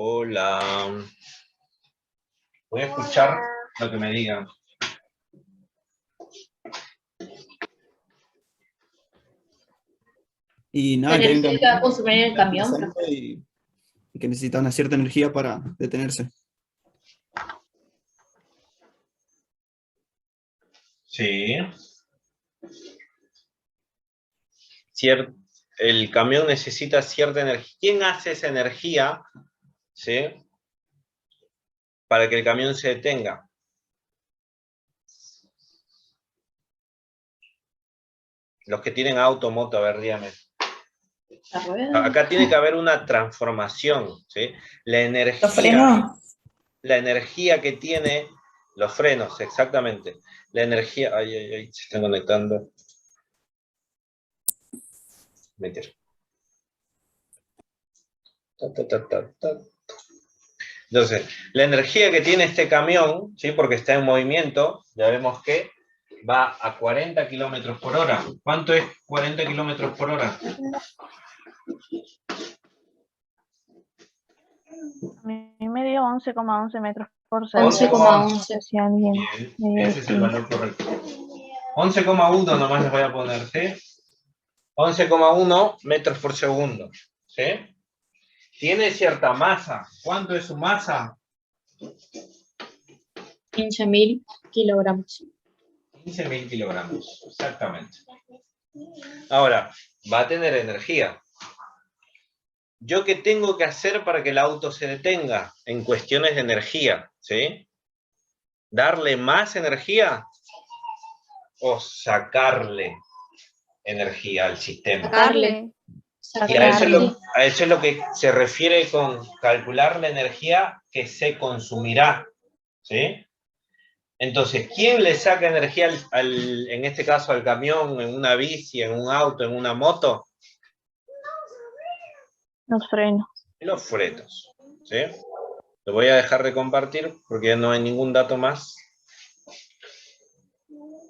Hola. Voy a escuchar lo que me digan. Y nada, La que hay un energía que va a camión consumir el camión. pasando y que necesita una cierta energía para detenerse. Sí. El camión necesita cierta energía. ¿Quién hace esa energía? ¿Sí? Para que el camión se detenga. Los que tienen auto, moto, a ver, dígame. La rueda. Acá tiene que haber una transformación, ¿sí? La Los frenos. energía que tiene los frenos, exactamente. La energía, ay, se están conectando. Meter. Entonces, la energía que tiene este camión, ¿sí? Porque está en movimiento, ya vemos que va a 40 kilómetros por hora. ¿Cuánto es 40 kilómetros por hora? A mí me dio 11,11 metros por segundo. 11,11. Si alguien Bien, me ese es el decía. valor correcto. 11,1 nomás les voy a poner, ¿sí? 11,1 metros por segundo, ¿sí? Tiene cierta masa. ¿Cuánto es su masa? 15.000 kilogramos. 15.000 kilogramos, exactamente. Ahora, va a tener energía. ¿Yo qué tengo que hacer para que el auto se detenga en cuestiones de energía? ¿Sí? ¿Darle más energía o sacarle energía al sistema? Sacarle. Y a Sacarle. eso es lo que se refiere con calcular la energía que se consumirá. ¿Sí? Entonces, ¿quién le saca energía en este caso al camión, en una bici, en un auto, en una moto? Los frenos. Los frenos. ¿Sí? Lo voy a dejar de compartir porque ya no hay ningún dato más.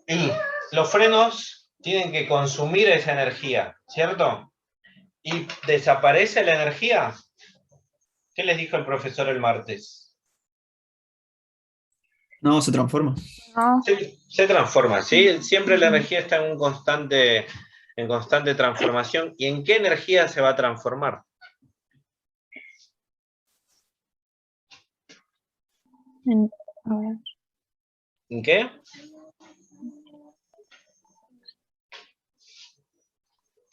Y los frenos tienen que consumir esa energía, ¿cierto? ¿Y desaparece la energía? ¿Qué les dijo el profesor el martes? No, se transforma. No, Se transforma, ¿sí? Siempre la energía está en constante transformación. ¿Y en qué energía se va a transformar? a ver. ¿En qué?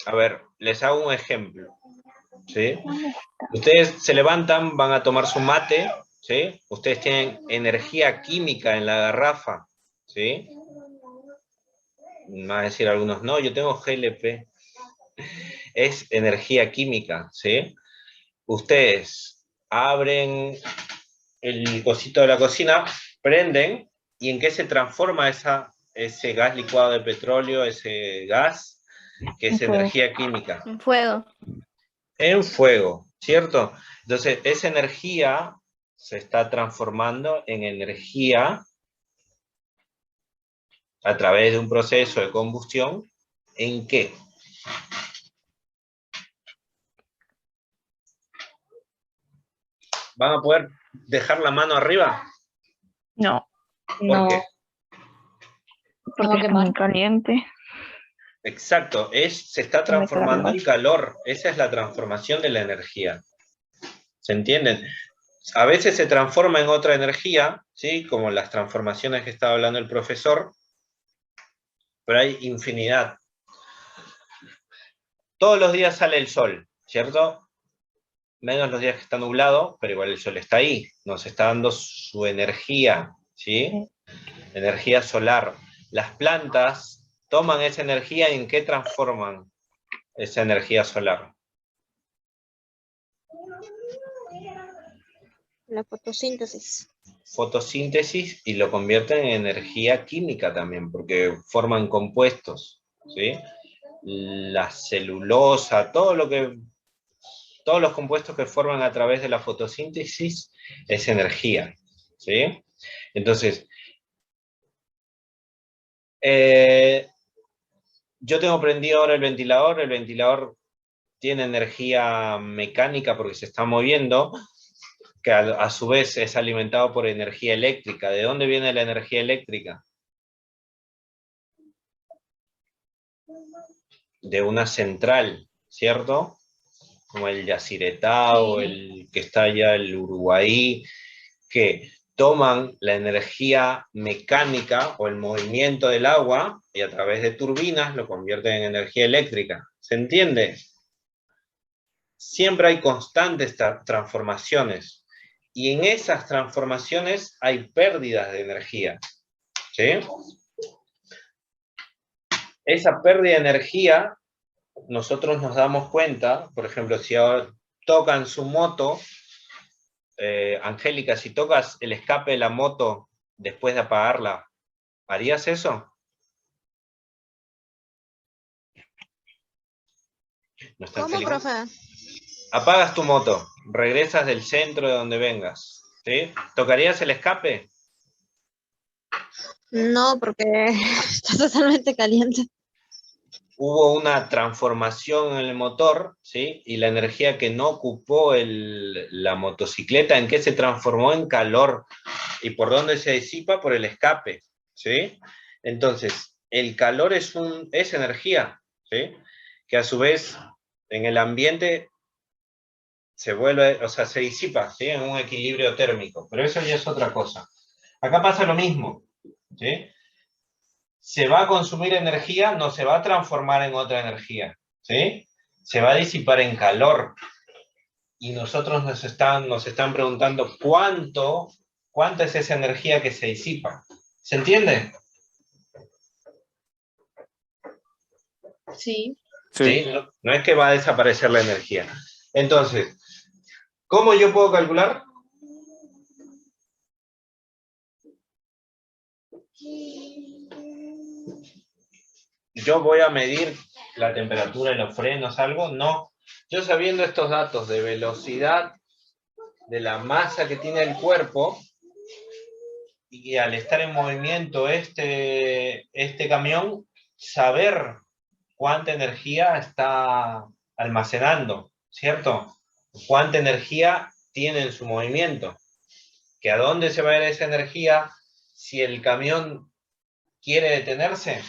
A ver, les hago un ejemplo, ¿sí? Ustedes se levantan, van a tomar su mate, ¿sí? Ustedes tienen energía química en la garrafa, ¿sí? Van a decir algunos, no, yo tengo GLP. Es energía química, ¿sí? Ustedes abren el cosito de la cocina, prenden, ¿y en qué se transforma ese gas licuado de petróleo, ese gas, que es Fuego. energía química? En fuego. En fuego, ¿cierto? Entonces, esa energía se está transformando en energía a través de un proceso de combustión. ¿En qué? ¿Van a poder dejar la mano arriba? No, ¿Por qué? porque está muy caliente. Exacto, se está transformando en calor. Esa es la transformación de la energía. ¿Se entienden? A veces se transforma en otra energía, ¿sí? Como las transformaciones que estaba hablando el profesor, pero hay infinidad. Todos los días sale el sol, ¿cierto? Menos los días que está nublado, pero igual el sol está ahí, nos está dando su energía, ¿sí? Energía solar. Las plantas toman esa energía y ¿en qué transforman esa energía solar? La fotosíntesis. Fotosíntesis, y lo convierten en energía química también, porque forman compuestos, ¿sí? La celulosa, todos los compuestos que forman a través de la fotosíntesis es energía, ¿sí? Entonces, yo tengo prendido ahora el ventilador tiene energía mecánica porque se está moviendo, que a su vez es alimentado por energía eléctrica. ¿De dónde viene la energía eléctrica? De una central, ¿cierto? Como el Yacyretá o el que está allá, el Uruguay, que toman la energía mecánica o el movimiento del agua y a través de turbinas lo convierten en energía eléctrica. ¿Se entiende? Siempre hay constantes transformaciones y en esas transformaciones hay pérdidas de energía. ¿Sí? Esa pérdida de energía nosotros nos damos cuenta, por ejemplo, si ahora tocan su moto, Angélica, si tocas el escape de la moto después de apagarla, ¿harías eso? ¿No está ¿Cómo, Angélica? profe? Apagas tu moto, regresas del centro de donde vengas, ¿sí? ¿Tocarías el escape? No, porque está totalmente caliente. Hubo una transformación en el motor, ¿sí? Y la energía que no ocupó la motocicleta, ¿en qué se transformó? En calor. ¿Y por dónde se disipa? Por el escape, ¿sí? Entonces, el calor es energía, ¿sí? Que a su vez en el ambiente se vuelve, o sea, se disipa, ¿sí? En un equilibrio térmico. Pero eso ya es otra cosa. Acá pasa lo mismo, ¿sí? Se va a consumir energía, no se va a transformar en otra energía, ¿sí? Se va a disipar en calor. Y nosotros nos están preguntando cuánta es esa energía que se disipa. ¿Se entiende? Sí. ¿Sí? No es que va a desaparecer la energía. Entonces, ¿cómo yo puedo calcular? ¿Yo voy a medir la temperatura de los frenos, algo? No. Yo sabiendo estos datos de velocidad, de la masa que tiene el cuerpo, y al estar en movimiento este camión, saber cuánta energía está almacenando, ¿cierto? Cuánta energía tiene en su movimiento. ¿Que a dónde se va a ir esa energía si el camión quiere detenerse?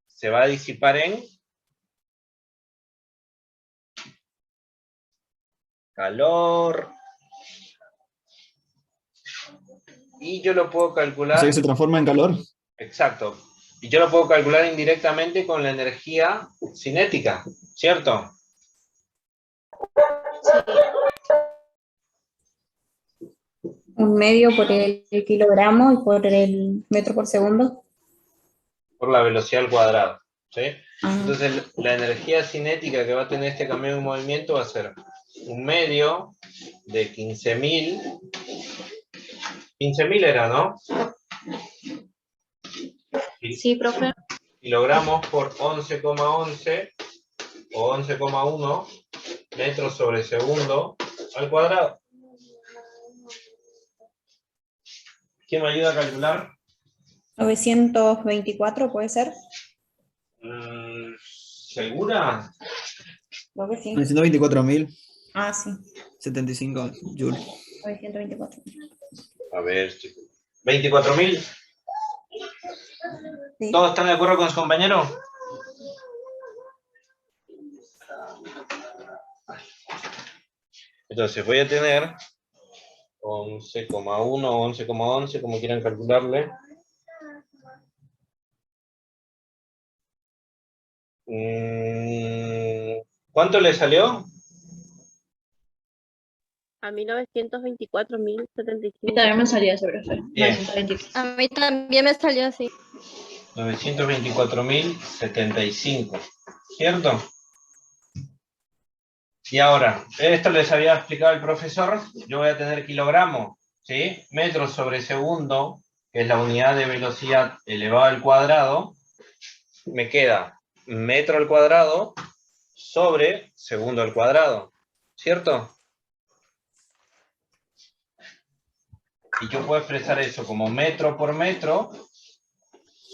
Se va a disipar en calor. Y yo lo puedo O calcular. sea que se transforma en calor. Exacto. Y yo lo puedo calcular indirectamente con la energía cinética, ¿cierto? Un medio por el kilogramo y por el metro por segundo. Por la velocidad al cuadrado, ¿sí? Ah. Entonces la energía cinética que va a tener este camión en movimiento va a ser un medio de 15.000 era, ¿no? Sí, profe. Kilogramos por 11,11 o 11,1 metros sobre segundo al cuadrado. ¿Quién me ayuda a calcular? 924 puede ser. ¿Segura? Creo que sí. 924.075 Ah, sí. joules. 924. A ver, 24.000. Sí. ¿Todos están de acuerdo con su compañero? Entonces voy a tener 11,1 o 11,11, como quieran calcularle. ¿Cuánto le salió? A 1924.075. También me salía ese, profe. Bien. 923. A mí también me salió así. 924.075, ¿cierto? Y ahora, esto les había explicado el profesor, yo voy a tener kilogramos, ¿sí? Metros sobre segundo, que es la unidad de velocidad elevado al cuadrado, me queda metro al cuadrado sobre segundo al cuadrado, ¿cierto? Y yo puedo expresar eso como metro por metro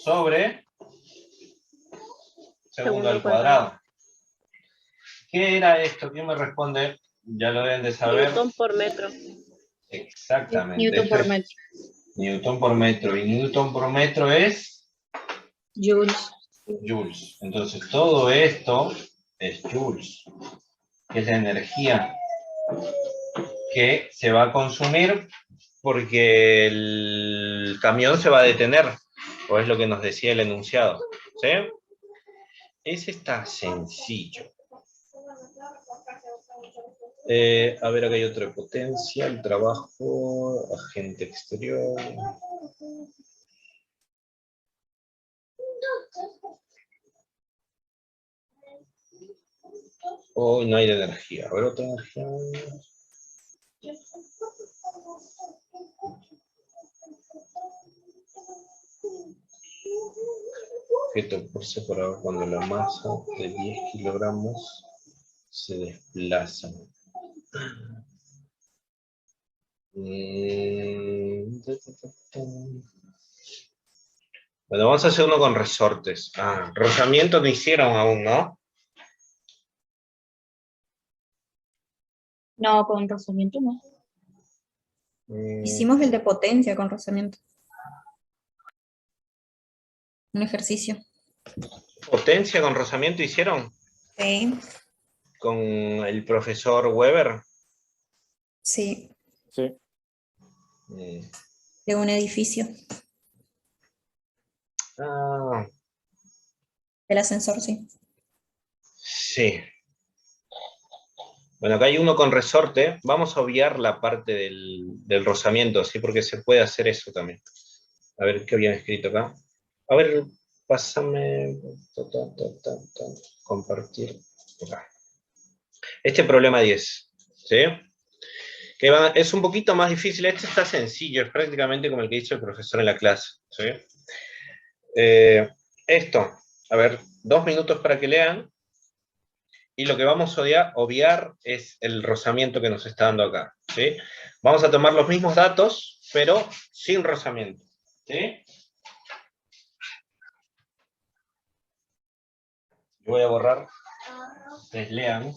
sobre segundo al cuadrado. ¿Qué era esto? ¿Quién me responde? Ya lo deben de saber. Newton por metro. Exactamente. Newton por metro. Newton por metro. Y Newton por metro es Joules. joules. Entonces todo esto es joules, que es la energía que se va a consumir porque el camión se va a detener, o es lo que nos decía el enunciado, ¿sí? Ese está sencillo. A ver, acá hay otra potencia, el trabajo, agente exterior. Oh, no hay de energía. A ver, otra energía. Objeto por separado cuando la masa de 10 kilogramos se desplaza. Bueno, vamos a hacer uno con resortes. Rozamiento no hicieron aún, ¿no? No, con rozamiento no. Hicimos el de potencia con rozamiento. Un ejercicio. Potencia con rozamiento hicieron Sí. con el profesor Weber. Sí, Sí. de un edificio. El ascensor, sí. Sí. Bueno, acá hay uno con resorte. Vamos a obviar la parte del rozamiento, ¿sí? Porque se puede hacer eso también. A ver qué habían escrito acá. A ver, pásame. Compartir. Acá. Este problema 10. ¿Sí? Es un poquito más difícil. Este está sencillo. Es prácticamente como el que hizo el profesor en la clase. ¿Sí? Esto. A ver, 2 minutos para que lean. Y lo que vamos a obviar es el rozamiento que nos está dando acá, ¿sí? Vamos a tomar los mismos datos, pero sin rozamiento, ¿sí? Yo voy a borrar. Ustedes lean.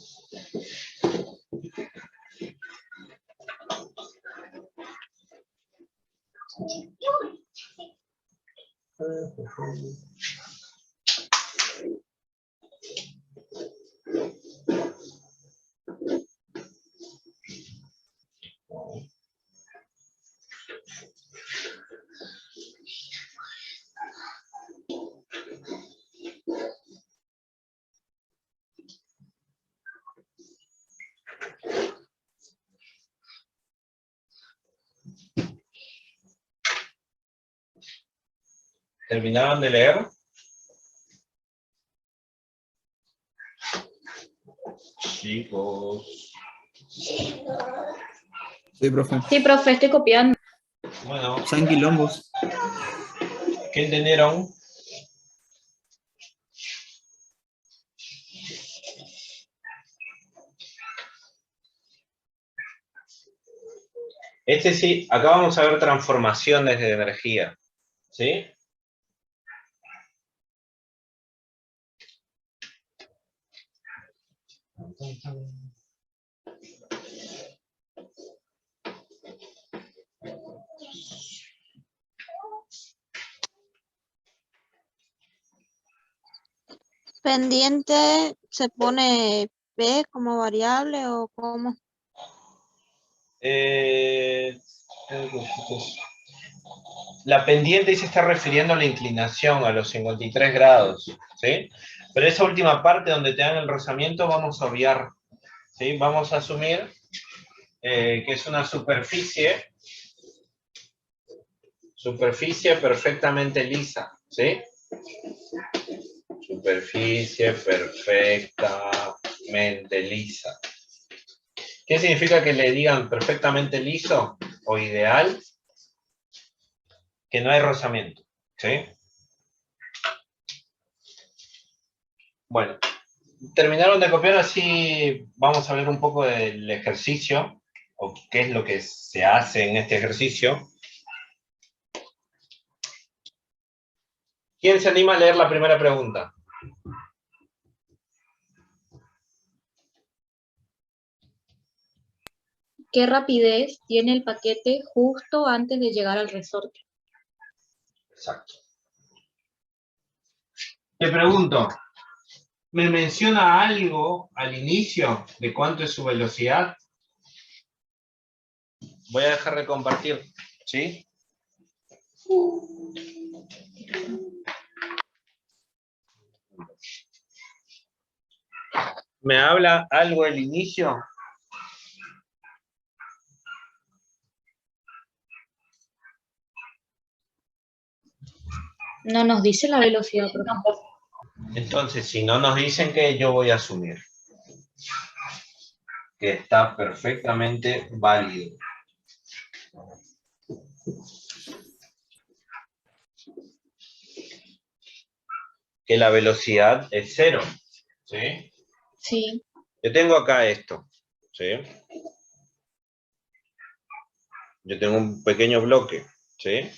¿Terminaron de leer? Chicos. Sí, profe. Sí, profe, estoy copiando. Bueno, San quilombos. ¿qué entendieron? Este sí, acá vamos a ver transformaciones de energía, ¿sí? Pendiente se pone P como variable o cómo. La pendiente se está refiriendo a la inclinación, a los 53 grados, ¿sí? Pero esa última parte donde te dan el rozamiento vamos a obviar, ¿sí? Vamos a asumir que es una superficie perfectamente lisa, ¿sí? Superficie perfectamente lisa. ¿Qué significa que le digan perfectamente liso o ideal? Que no hay rozamiento, ¿sí? Bueno, terminaron de copiar, así vamos a ver un poco del ejercicio, o qué es lo que se hace en este ejercicio. ¿Quién se anima a leer la primera pregunta? ¿qué rapidez tiene el paquete justo antes de llegar al resorte? Exacto. Te pregunto, ¿me menciona algo al inicio de cuánto es su velocidad? Voy a dejar de compartir, ¿sí? ¿Me habla algo al inicio? No nos dice la velocidad, profe. Entonces, si no nos dicen que yo voy a asumir que está perfectamente válido. Que la velocidad es 0, ¿sí? Sí. Yo tengo acá esto, ¿sí? Yo tengo un pequeño bloque, ¿sí?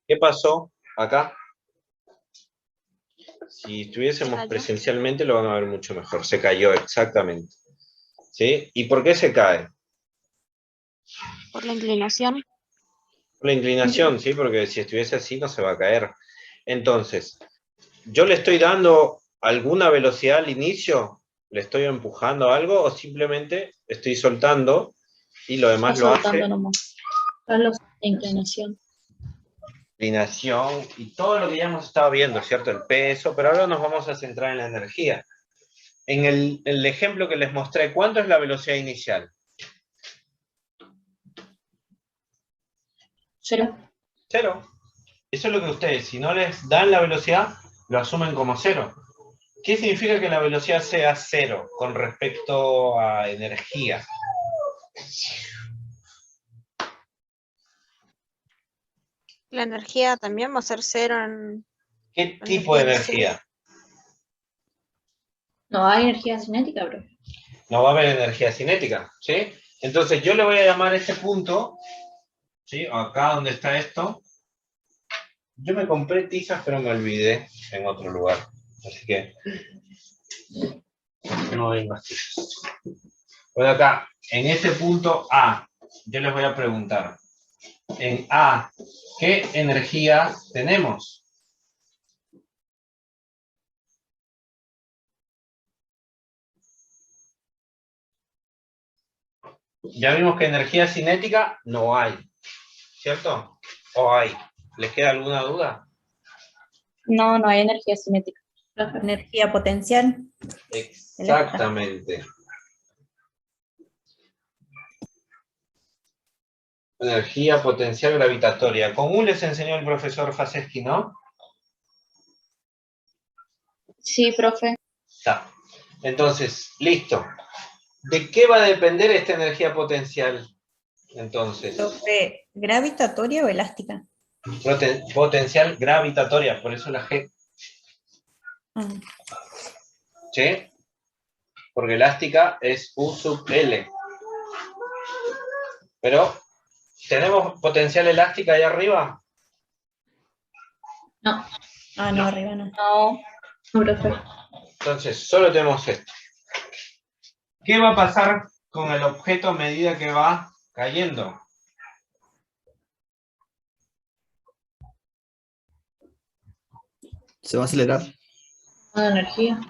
¿Qué pasó acá? Si estuviésemos presencialmente lo van a ver mucho mejor. Se cayó, exactamente. ¿Sí? ¿Y por qué se cae? Por la inclinación. Por la inclinación, ¿sí? Porque si estuviese así no se va a caer. Entonces, ¿yo le estoy dando alguna velocidad al inicio? ¿Le estoy empujando algo o simplemente estoy soltando y lo demás Está lo soltando hace? nomás. La inclinación. Inclinación y todo lo que ya hemos estado viendo, ¿cierto? El peso, pero ahora nos vamos a centrar en la energía. En el ejemplo que les mostré, ¿cuánto es la velocidad inicial? 0. 0. Eso es lo que ustedes, si no les dan la velocidad, lo asumen como 0. ¿Qué significa que la velocidad sea 0 con respecto a energía? La energía también va a ser 0 en ¿Qué la tipo de inicial. energía? No hay energía cinética, bro. No va a haber energía cinética, ¿sí? Entonces yo le voy a llamar a este punto, ¿sí? Acá donde está esto. Yo me compré tizas, pero me olvidé en otro lugar. Así que no hay más tizas. Bueno, acá, en este punto A, yo les voy a preguntar. En A, ¿qué energía tenemos? Ya vimos que energía cinética no hay, ¿cierto? ¿O hay? ¿Les queda alguna duda? No, no hay energía cinética. Energía potencial. Exactamente. Energía potencial gravitatoria. Con U les enseñó el profesor Faseski, ¿no? Sí, profe. Está. Entonces, listo. ¿De qué va a depender esta energía potencial? Entonces, Profe, ¿gravitatoria o elástica? potencial gravitatoria, por eso la G. Ah, ¿Sí? Porque elástica es U sub L. Pero, ¿tenemos potencial elástica ahí arriba? No. no, arriba no. No, profe. Entonces, solo tenemos esto. ¿Qué va a pasar con el objeto a medida que va cayendo? Se va a acelerar. No, energía.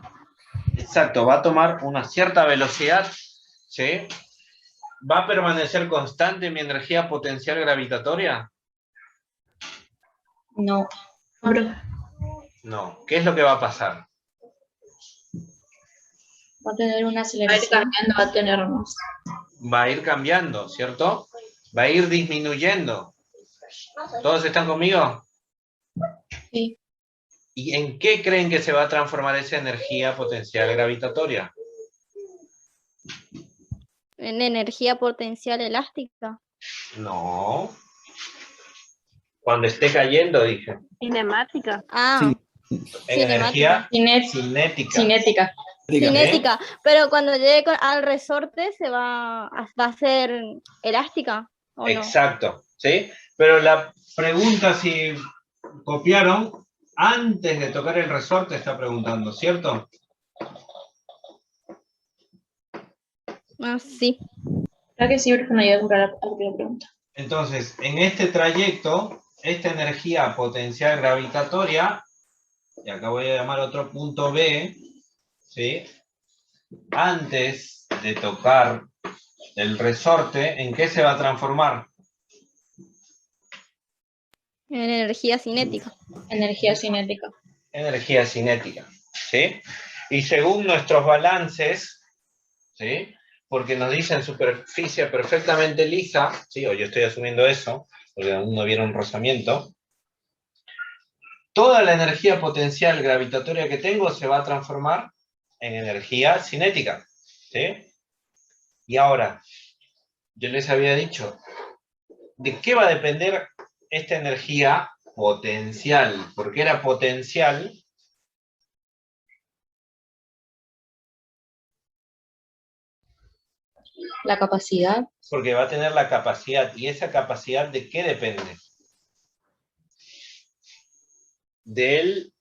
Exacto, va a tomar una cierta velocidad, ¿sí? ¿Va a permanecer constante mi energía potencial gravitatoria? No, profe. No. ¿Qué es lo que va a pasar? Va a tener una aceleración. Va a tener más. Va a ir cambiando, ¿cierto? Va a ir disminuyendo. ¿Todos están conmigo? Sí. ¿Y en qué creen que se va a transformar esa energía potencial gravitatoria? En energía potencial elástica. No. Cuando esté cayendo, dije. Cinemática. Ah, Sí, En cinemática. energía cinética. Cinética. Cinética. Pero cuando llegue al resorte va a ser elástica, ¿o no? Exacto, ¿sí? Pero la pregunta si copiaron, antes de tocar el resorte está preguntando, ¿cierto? Ah, sí. Creo que sí, porque no llega a comprar a lo que le pregunta. Entonces, en este trayecto, esta energía potencial gravitatoria, y acá voy a llamar otro punto B, ¿sí? Antes de tocar el resorte, ¿en qué se va a transformar? En energía cinética. Energía cinética. Energía cinética, ¿sí? Y según nuestros balances, ¿sí? Porque nos dicen superficie perfectamente lisa, ¿sí? O yo estoy asumiendo eso, porque aún no vieron rozamiento. Toda la energía potencial gravitatoria que tengo se va a transformar en energía cinética, ¿sí? Y ahora, yo les había dicho, ¿de qué va a depender esta energía potencial? Porque era potencial. La capacidad. Porque va a tener la capacidad. ¿Y esa capacidad de qué depende?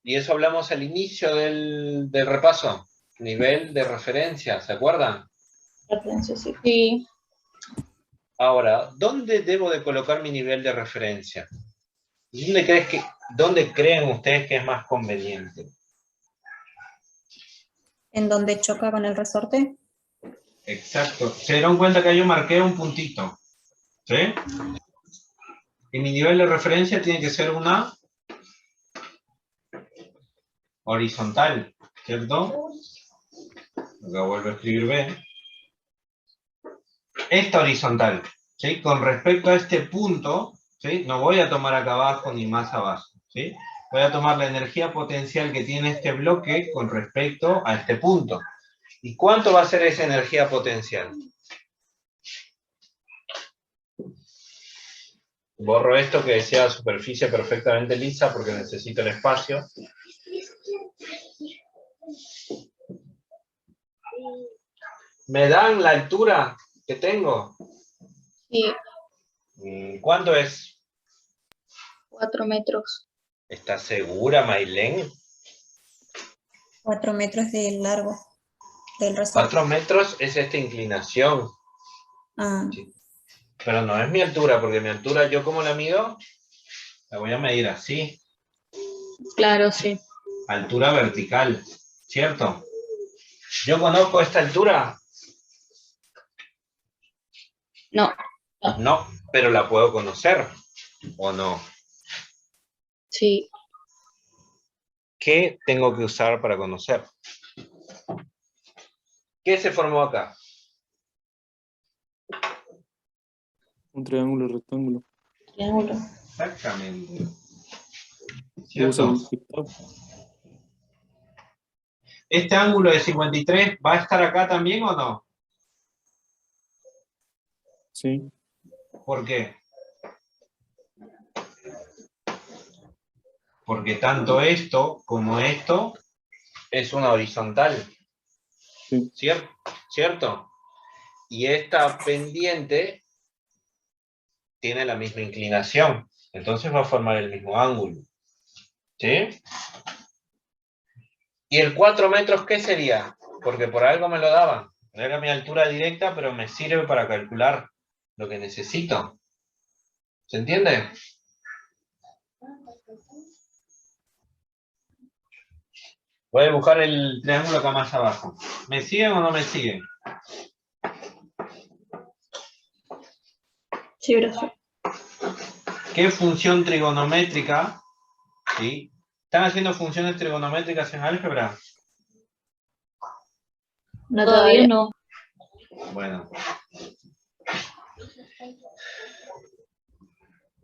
Y eso hablamos al inicio del repaso. Nivel de referencia, ¿se acuerdan? Referencia, sí. Sí. Ahora, ¿dónde debo de colocar mi nivel de referencia? ¿Dónde creen ustedes que es más conveniente? ¿En dónde choca con el resorte? Exacto. Se dieron cuenta que yo marqué un puntito, ¿sí? Y mi nivel de referencia tiene que ser una horizontal, ¿cierto? Acá vuelvo a escribir B. Esta horizontal, ¿sí? Con respecto a este punto, ¿sí? No voy a tomar acá abajo ni más abajo, ¿sí? Voy a tomar la energía potencial que tiene este bloque con respecto a este punto. ¿Y cuánto va a ser esa energía potencial? Borro esto que decía superficie perfectamente lisa porque necesito el espacio. ¿Me dan la altura que tengo? Sí, ¿Cuánto es? 4 metros. ¿Estás segura, Mailén? 4 metros de largo del resorte. 4 metros es esta inclinación. Ah, Sí. Pero no es mi altura, porque mi altura, ¿yo cómo la mido? La voy a medir así. Claro, sí. Altura vertical, ¿cierto? ¿Yo conozco esta altura? No. No, pero la puedo conocer, ¿o no? Sí. ¿Qué tengo que usar para conocer? ¿Qué se formó acá? Un triángulo rectángulo. triángulo. Exactamente. Se usa ¿Cierto? el Pitágoras. ¿Este ángulo de 53 va a estar acá también o no? Sí. ¿Por qué? Porque tanto esto como esto es una horizontal. Sí. ¿Cierto? Y esta pendiente tiene la misma inclinación. Entonces va a formar el mismo ángulo. ¿Sí? ¿Y el 4 metros qué sería? Porque por algo me lo daban. No era mi altura directa, pero me sirve para calcular lo que necesito. ¿Se entiende? Voy a dibujar el triángulo acá más abajo. ¿Me siguen o no me siguen? Sí, gracias. ¿Qué función trigonométrica? ¿Sí? ¿Están haciendo funciones trigonométricas en álgebra? No Todavía todavía. no. Bueno.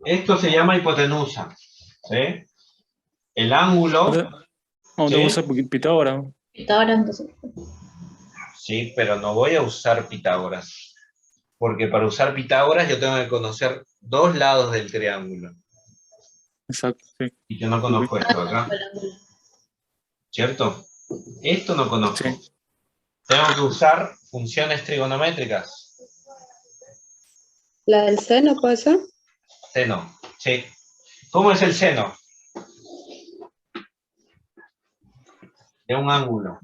Esto se llama hipotenusa. ¿Sí? El ángulo... Vamos a ¿sí? usar Pitágoras. Pitágoras, entonces. Sí, pero no voy a usar Pitágoras. Porque para usar Pitágoras yo tengo que conocer dos lados del triángulo. Exacto, sí. Y yo no conozco esto acá. ¿Cierto? Esto no conozco. Sí. Tengo que usar funciones trigonométricas. ¿La del seno puede ser? Seno, sí. ¿Cómo es el seno? De un ángulo.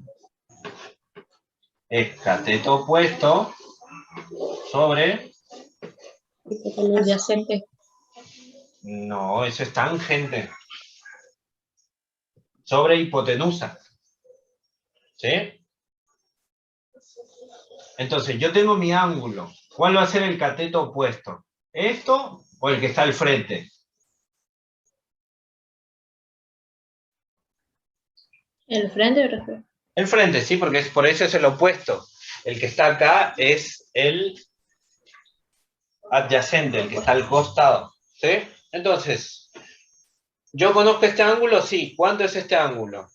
Es cateto opuesto sobre... Adyacente. No, eso es tangente. Sobre hipotenusa. ¿Sí? Entonces, yo tengo mi ángulo. ¿Cuál va a ser el cateto opuesto? ¿Esto o el que está al frente? ¿El frente, profe? El frente, sí, porque por eso es el opuesto. El que está acá es el adyacente, el que está al costado. ¿Sí? Entonces, ¿yo conozco este ángulo? Sí. ¿Cuánto es este ángulo?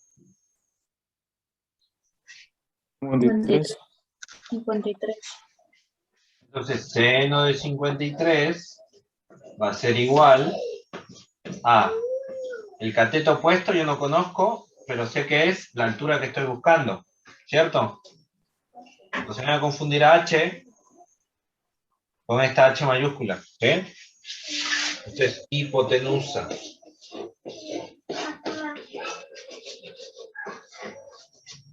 53. 53. Entonces, seno de 53 va a ser igual a el cateto opuesto, yo no conozco, pero sé que es la altura que estoy buscando, ¿cierto? Entonces me voy a confundir a H con esta H mayúscula, ¿sí? Esto es hipotenusa.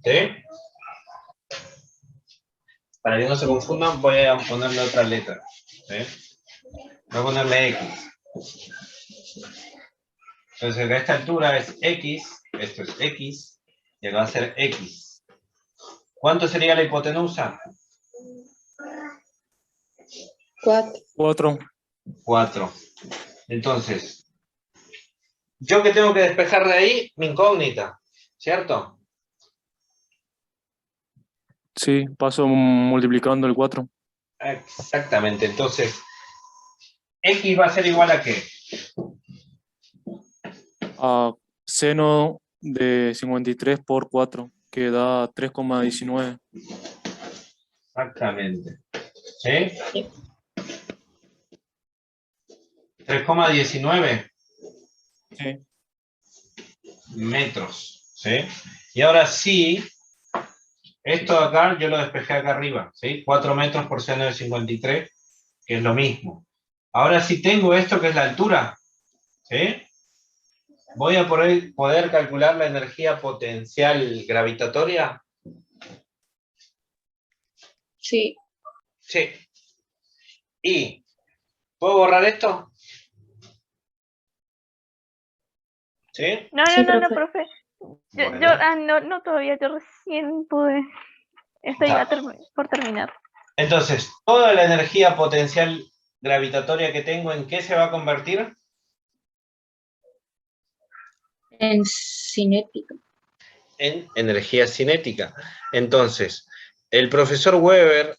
¿Sí? Para que no se confundan, voy a ponerle otra letra. ¿Sí? Voy a ponerle X. Entonces, a esta altura es X, esto es X, y acá va a ser X. ¿Cuánto sería la hipotenusa? 4. 4. Entonces, ¿yo qué tengo que despejar de ahí? Mi incógnita, ¿cierto? Sí, paso multiplicando el 4. Exactamente. Entonces, X va a ser igual a ¿qué? A seno de 53 por 4, que da 3,19. Exactamente. ¿Sí? 3,19 Sí. metros. ¿Sí? Y ahora sí, esto de acá yo lo despejé acá arriba. ¿Sí? 4 metros por seno de 53, que es lo mismo. Ahora sí tengo esto que es la altura. ¿Sí? Voy a poder calcular la energía potencial gravitatoria. Sí. Sí. ¿Y puedo borrar esto? ¿Sí? No, Sí, no, profe. profe. Bueno. No, todavía, yo recién pude. Estoy Ya. por terminar. Entonces, toda la energía potencial gravitatoria que tengo, ¿en qué se va a convertir? En cinética. En energía cinética. Entonces, el profesor Weber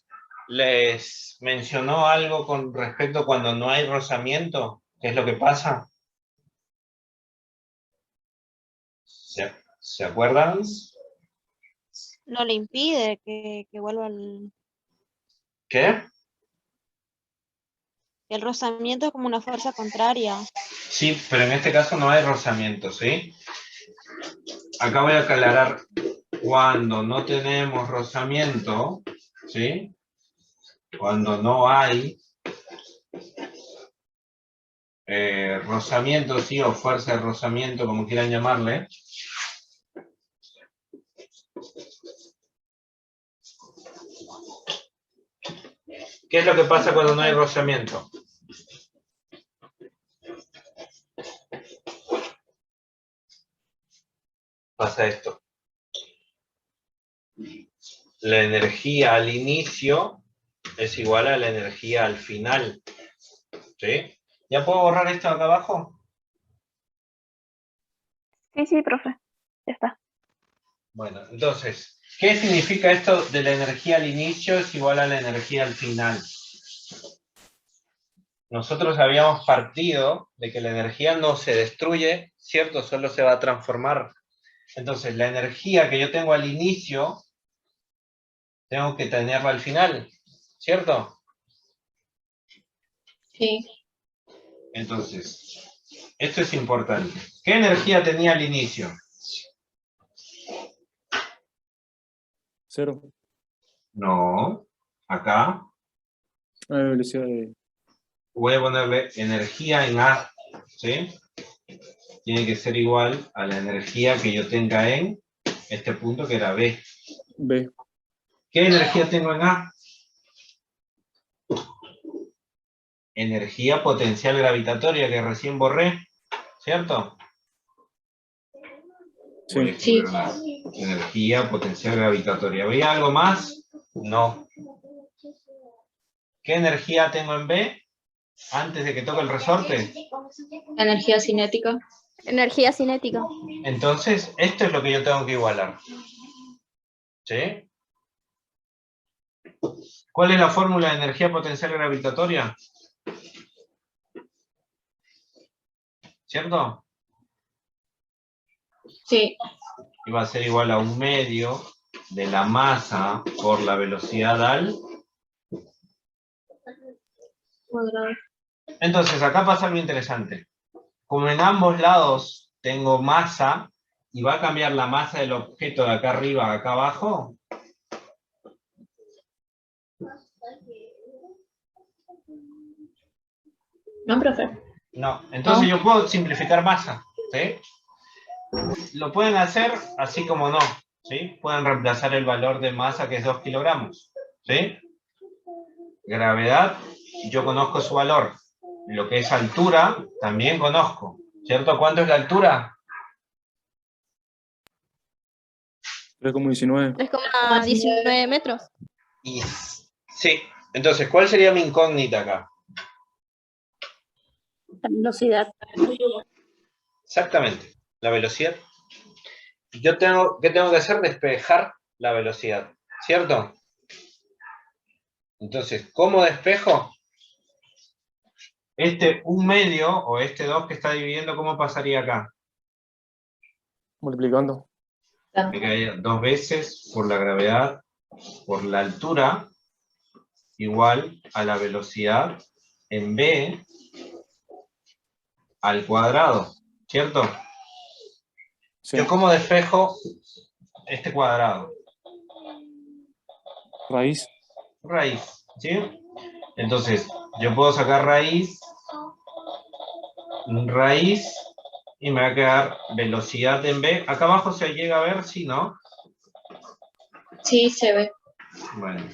les mencionó algo con respecto cuando no hay rozamiento. ¿Qué es lo que pasa? ¿Se acuerdan? No le impide que vuelva el... ¿Qué? El rozamiento es como una fuerza contraria. Sí, pero en este caso no hay rozamiento, ¿sí? Acá voy a aclarar, cuando no tenemos rozamiento, ¿sí? Cuando no hay rozamiento, sí, o fuerza de rozamiento, como quieran llamarle, ¿qué es lo que pasa cuando no hay rozamiento? Pasa esto. La energía al inicio es igual a la energía al final. ¿Sí? ¿Ya puedo borrar esto acá abajo? Sí, profe. Ya está. Bueno, entonces, ¿qué significa esto de la energía al inicio es igual a la energía al final? Nosotros habíamos partido de que la energía no se destruye, ¿cierto? Solo se va a transformar. Entonces, la energía que yo tengo al inicio, tengo que tenerla al final, ¿cierto? Sí. Entonces, esto es importante. ¿Qué energía tenía al inicio? 0. No, acá Velocidad de... voy a ponerle energía en A, ¿sí? Tiene que ser igual a la energía que yo tenga en este punto que era B. B. ¿Qué energía tengo en A? energía potencial gravitatoria que recién borré, ¿cierto? Sí. Sí. Energía potencial gravitatoria. ¿Había algo más? No. ¿Qué energía tengo en B antes de que toque el resorte? Energía cinética. Energía cinética. Entonces, esto es lo que yo tengo que igualar. ¿Sí? ¿Cuál es la fórmula de energía potencial gravitatoria? ¿Cierto? Sí. Y va a ser igual a 1/2 de la masa por la velocidad al... Cuadrado. Entonces, acá pasa algo interesante. Como en ambos lados tengo masa, y va a cambiar la masa del objeto de acá arriba a acá abajo, ¿No, profe? no. Entonces No. yo puedo simplificar masa, ¿sí? Lo pueden hacer así como no, ¿sí? Pueden reemplazar el valor de masa que es 2 kilogramos, ¿sí? Gravedad, yo conozco su valor. Lo que es altura, también conozco, ¿cierto? ¿Cuánto es la altura? 3,19. 3,19 metros. Y, sí, entonces, ¿cuál sería mi incógnita acá? La velocidad. Exactamente, la velocidad. ¿Qué tengo que hacer? Despejar la velocidad, ¿cierto? Entonces, ¿cómo despejo? Este 1/2 o este 2 que está dividiendo, ¿cómo pasaría acá? Multiplicando. Me caería 2 veces por la gravedad, por la altura, igual a la velocidad en B al cuadrado, ¿cierto? Sí. ¿Yo cómo despejo este cuadrado? Raíz. Raíz, ¿sí? Entonces, yo puedo sacar raíz, y me va a quedar velocidad en B. Acá abajo se llega a ver, ¿sí, no? Sí, se ve. Bueno.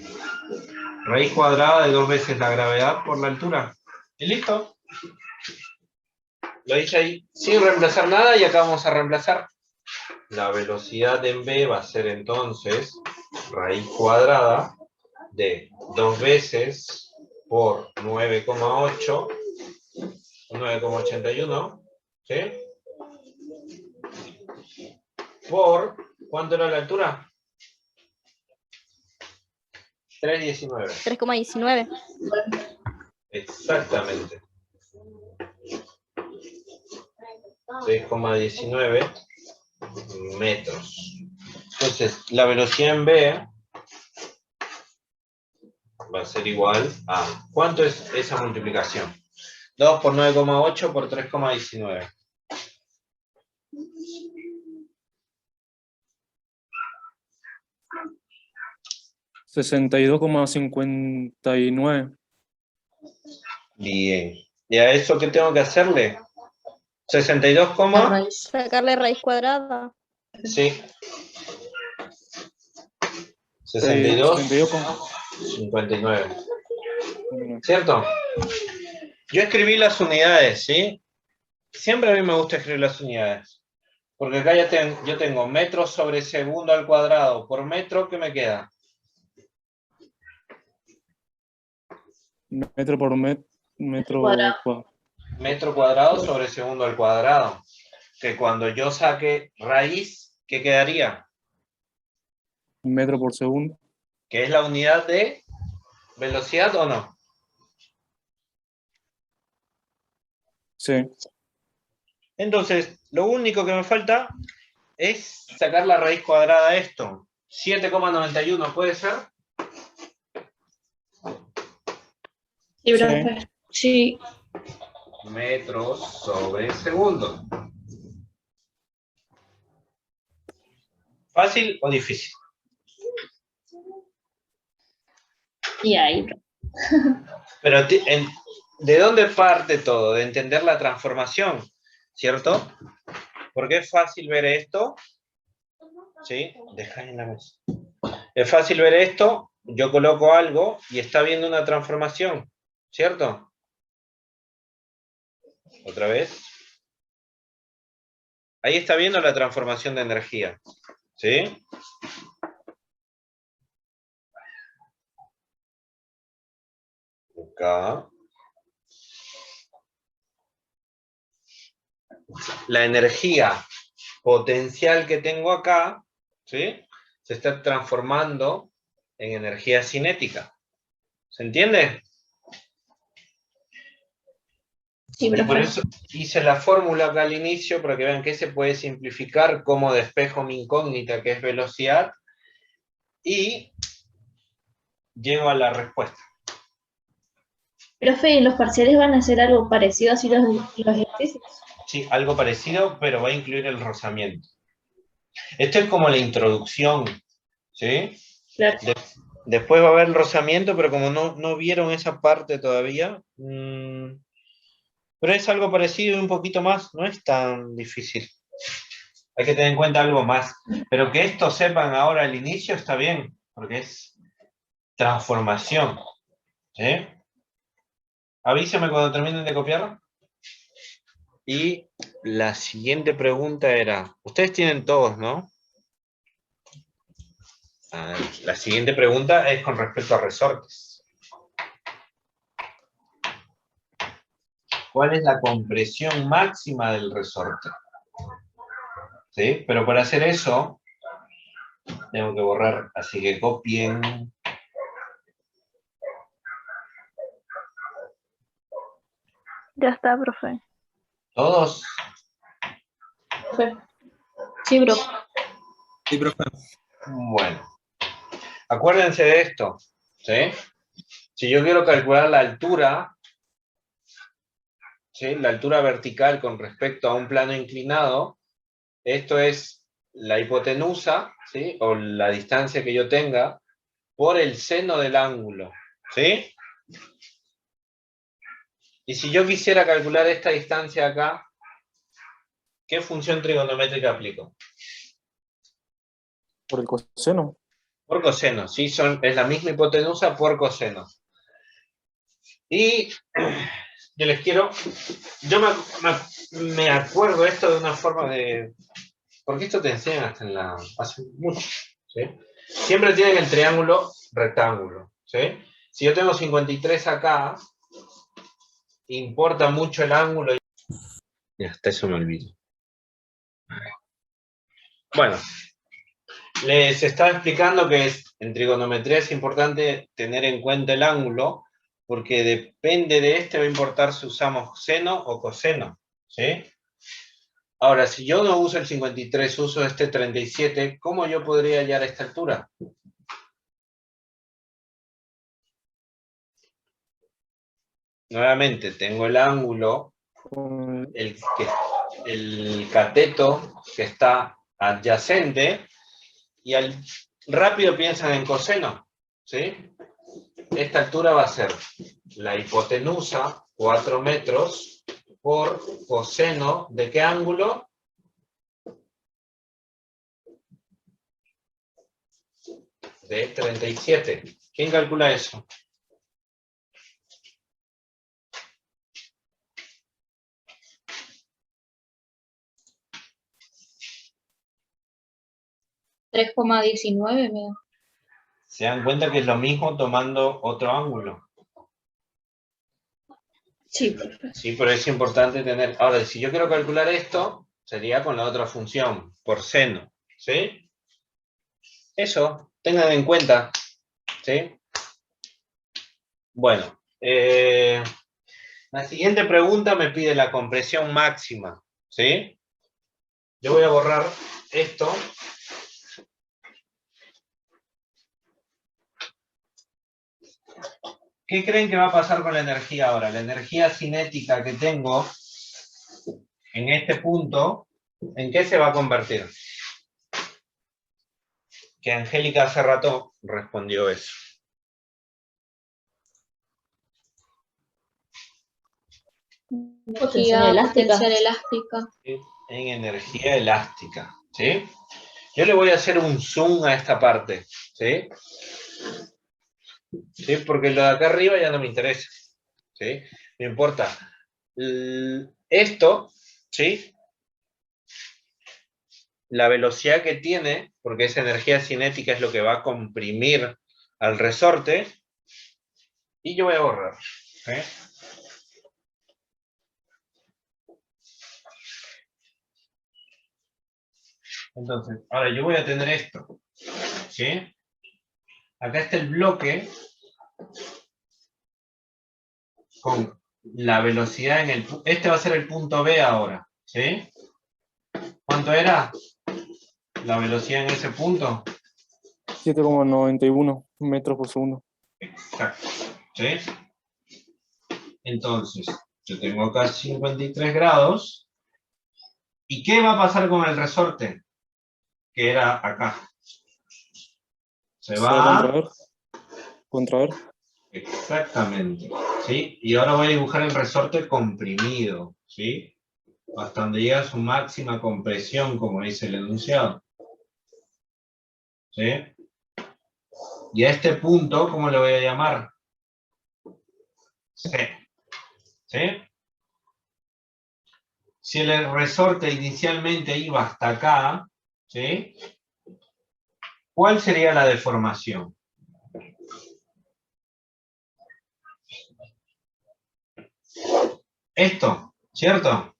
Raíz cuadrada de 2 veces la gravedad por la altura. ¿Y listo? Lo hice ahí sin reemplazar nada, y acá vamos a reemplazar. La velocidad en B va a ser entonces raíz cuadrada de 2 veces por 9,8, 9,81, ¿sí? Por, ¿cuánto era la altura? 3,19. 3,19. Exactamente. 3,19 metros. Entonces, la velocidad en B va a ser igual a... ¿Cuánto es esa multiplicación? 2 por 9,8 por 3,19. $62,59. Bien. ¿Y a eso qué tengo que hacerle? 62, La raíz. Sacarle raíz cuadrada. sí. 62, 59. ¿Cierto? Yo escribí las unidades, ¿sí? Siempre a mí me gusta escribir las unidades. Porque acá yo tengo metros sobre segundo al cuadrado por metro, ¿qué me queda? Metro por metro Cuadrado. cuadrado. Metro cuadrado sobre segundo al cuadrado. Que cuando yo saque raíz, ¿qué quedaría? Metro por segundo. ¿Que es la unidad de velocidad o no? Sí. Entonces, lo único que me falta es sacar la raíz cuadrada de esto. 7,91, ¿puede ser? Sí, profe. Sí. Metros sobre segundo. ¿Fácil o difícil? Y ahí. Pero ¿de dónde parte todo? De entender la transformación, ¿cierto? Porque es fácil ver esto. ¿Sí? Deja en la mesa. Es fácil ver esto, yo coloco algo y está viendo una transformación, ¿cierto? Otra vez. Ahí está viendo la transformación de energía. ¿Sí? Acá. La energía potencial que tengo acá, ¿sí? Se está transformando en energía cinética. ¿Se entiende? Sí, Y por profe. eso hice la fórmula acá al inicio para que vean que se puede simplificar cómo despejo mi incógnita, que es velocidad, y llego a la respuesta. Profe, ¿y los parciales van a hacer algo parecido así los ejercicios? Sí, algo parecido, pero va a incluir el rozamiento. Esto es como la introducción, ¿sí? Claro. Después va a haber el rozamiento, pero como no vieron esa parte todavía, pero es algo parecido y un poquito más, no es tan difícil. Hay que tener en cuenta algo más. Pero que esto sepan ahora al inicio está bien, porque es transformación. ¿Sí? Avísame cuando terminen de copiar. Y la siguiente pregunta era, ustedes tienen todos, ¿no? La siguiente pregunta es con respecto a resortes. ¿Cuál es la compresión máxima del resorte? ¿Sí? Pero para hacer eso, tengo que borrar, así que copien. Ya está, profe. ¿Todos? Profe. Sí, profe. Sí, profe. Bueno. Acuérdense de esto, ¿sí? Si yo quiero calcular la altura, ¿sí? La altura vertical con respecto a un plano inclinado, esto es la hipotenusa, ¿sí? O la distancia que yo tenga por el seno del ángulo, ¿sí? Y si yo quisiera calcular esta distancia acá, ¿qué función trigonométrica aplico? Por el coseno. Por coseno, ¿sí? Es la misma hipotenusa por coseno. Y yo les quiero... Yo me acuerdo esto de una forma de... Porque esto te enseñan hasta en la... hace mucho, ¿sí? Siempre tienen el triángulo rectángulo, ¿sí? Si yo tengo 53 acá, importa mucho el ángulo. Ya, hasta eso me olvido. Bueno, les estaba explicando que en trigonometría es importante tener en cuenta el ángulo, porque depende de este va a importar si usamos seno o coseno, ¿sí? Ahora, si yo no uso el 53, uso este 37, ¿cómo yo podría hallar esta altura? Nuevamente, tengo el ángulo, el cateto que está adyacente, y rápido piensan en coseno, ¿sí? Esta altura va a ser la hipotenusa, 4 metros, por coseno, ¿de qué ángulo? De 37. ¿Quién calcula eso? $3,19 me da. Se dan cuenta que es lo mismo tomando otro ángulo. Sí, profe. Sí, pero es importante tener... Ahora, si yo quiero calcular esto, sería con la otra función, por seno, ¿sí? Eso, tengan en cuenta, ¿sí? Bueno, la siguiente pregunta me pide la compresión máxima, ¿sí? Yo voy a borrar esto. ¿Qué creen que va a pasar con la energía ahora? La energía cinética que tengo en este punto, ¿en qué se va a convertir? Que Angélica hace rato respondió eso. Energía potencial elástica. En energía elástica, ¿sí? Yo le voy a hacer un zoom a esta parte, ¿sí? ¿Sí? Porque lo de acá arriba ya no me interesa, ¿sí? Me importa Esto, ¿sí? La velocidad que tiene, porque esa energía cinética es lo que va a comprimir al resorte, y yo voy a borrar. ¿Sí? Entonces, ahora yo voy a tener esto, ¿sí? Acá está el bloque con la velocidad en el... Este va a ser el punto B ahora, ¿sí? ¿Cuánto era la velocidad en ese punto? 7,91 metros por segundo. Exacto, ¿sí? Entonces, yo tengo acá 53 grados. ¿Y qué va a pasar con el resorte? Que era acá. Se Se va va a a... contraer. Exactamente, ¿sí? Y ahora voy a dibujar el resorte comprimido, ¿sí? Hasta donde llega a su máxima compresión, como dice el enunciado. ¿Sí? Y a este punto, ¿cómo le voy a llamar? C. ¿Sí? Si el resorte inicialmente iba hasta acá, ¿sí? ¿Cuál sería la deformación? Esto, ¿cierto?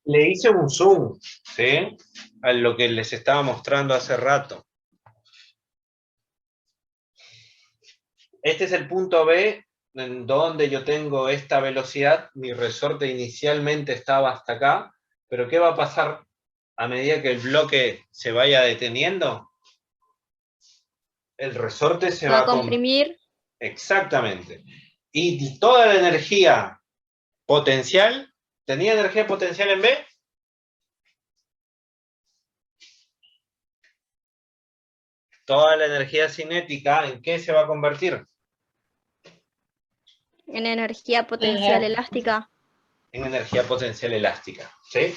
Le hice un zoom, ¿sí? A lo que les estaba mostrando hace rato. Este es el punto B, en donde yo tengo esta velocidad. Mi resorte inicialmente estaba hasta acá, pero ¿qué va a pasar a medida que el bloque se vaya deteniendo? El resorte se Va va a comprimir. Exactamente. Y toda la energía potencial, ¿tenía energía potencial en B? Toda la energía cinética, ¿en qué se va a convertir? En energía potencial elástica. En energía potencial elástica, ¿sí?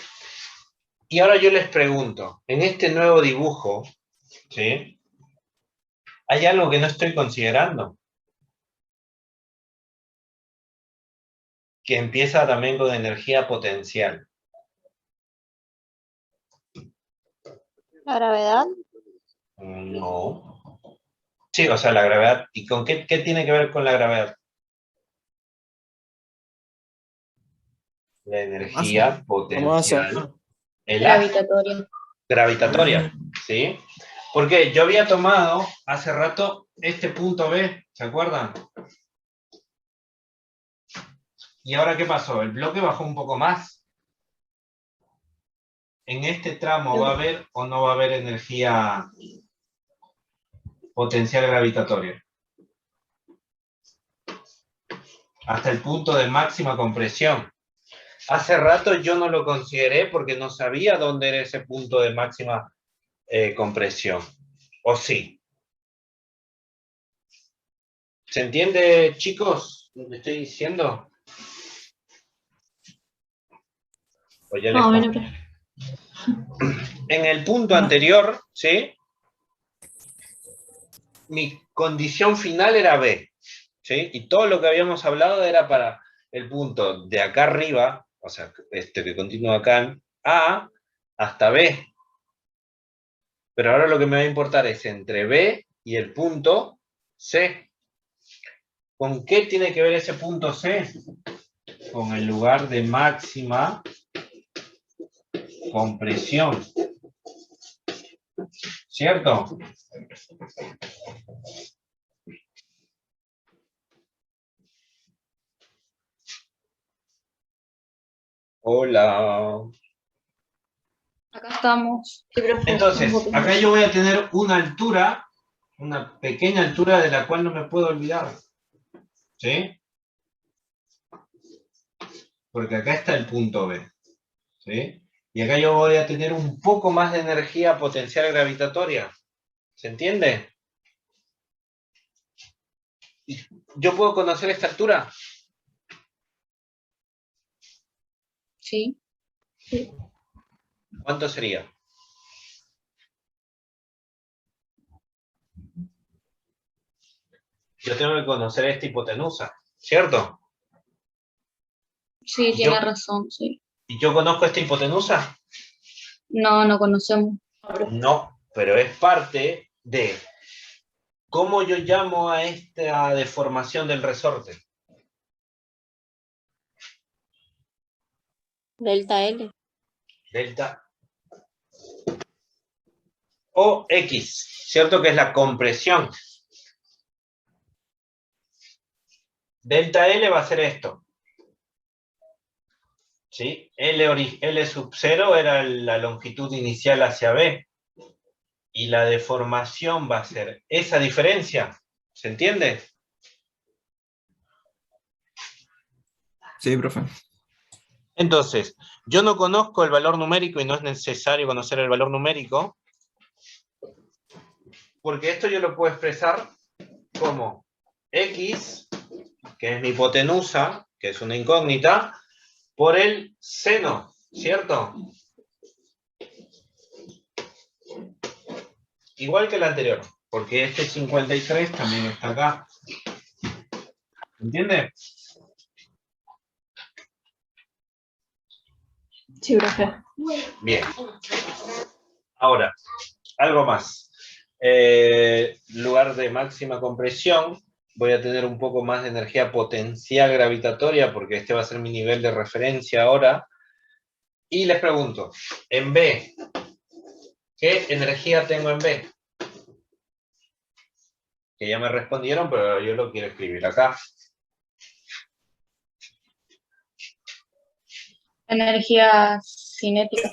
Y ahora yo les pregunto, en este nuevo dibujo, ¿sí? ¿Hay algo que no estoy considerando? Que empieza también con energía potencial. La gravedad. No. Sí, o sea, la gravedad. ¿Y con qué tiene que ver con la gravedad? La energía potencial elástica. Gravitatorio. Gravitatoria, ¿sí? Porque yo había tomado hace rato este punto B, ¿se acuerdan? ¿Y ahora qué pasó? El bloque bajó un poco más. ¿En este tramo va a haber o no va a haber energía potencial gravitatoria? Hasta el punto de máxima compresión. Hace rato yo no lo consideré porque no sabía dónde era ese punto de máxima compresión. ¿O sí? ¿Se entiende, chicos, lo que estoy diciendo? ¿O ya les confundí? En el punto anterior, ¿sí? Mi condición final era B, ¿sí? Y todo lo que habíamos hablado era para el punto de acá arriba, o sea, este que continúa acá en A, hasta B. Pero ahora lo que me va a importar es entre B y el punto C. ¿Con qué tiene que ver ese punto C? Con el lugar de máxima compresión. ¿Cierto? Hola. Acá estamos. Sí, profe. Entonces, acá yo voy a tener una altura, una pequeña altura de la cual no me puedo olvidar. ¿Sí? Porque acá está el punto B. ¿Sí? Y acá yo voy a tener un poco más de energía potencial gravitatoria. ¿Se entiende? ¿Yo puedo conocer esta altura? Sí. ¿Cuánto sería? yo tengo que conocer esta hipotenusa, ¿cierto? Sí, ¿Y tiene yo? razón, sí. ¿Y yo conozco esta hipotenusa? No, no conocemos. No, pero es parte de cómo yo llamo a esta deformación del resorte. Delta L. Delta o X, ¿cierto? Que es la compresión. Delta L va a ser esto. ¿Sí? L sub 0 era la longitud inicial hacia B. Y la deformación va a ser esa diferencia. ¿Se entiende? Sí, profe. Entonces, yo no conozco el valor numérico y no es necesario conocer el valor numérico, porque esto yo lo puedo expresar como X, que es mi hipotenusa, que es una incógnita, por el seno, ¿cierto? Igual que el anterior, porque este 53 también está acá. ¿Entiende? Sí, profe. Bien. Ahora, algo más. Lugar de máxima compresión, voy a tener un poco más de energía potencial gravitatoria, porque este va a ser mi nivel de referencia ahora. Y les pregunto, en B, ¿qué energía tengo en B? Que ya me respondieron, pero yo lo quiero escribir acá. Energía cinética.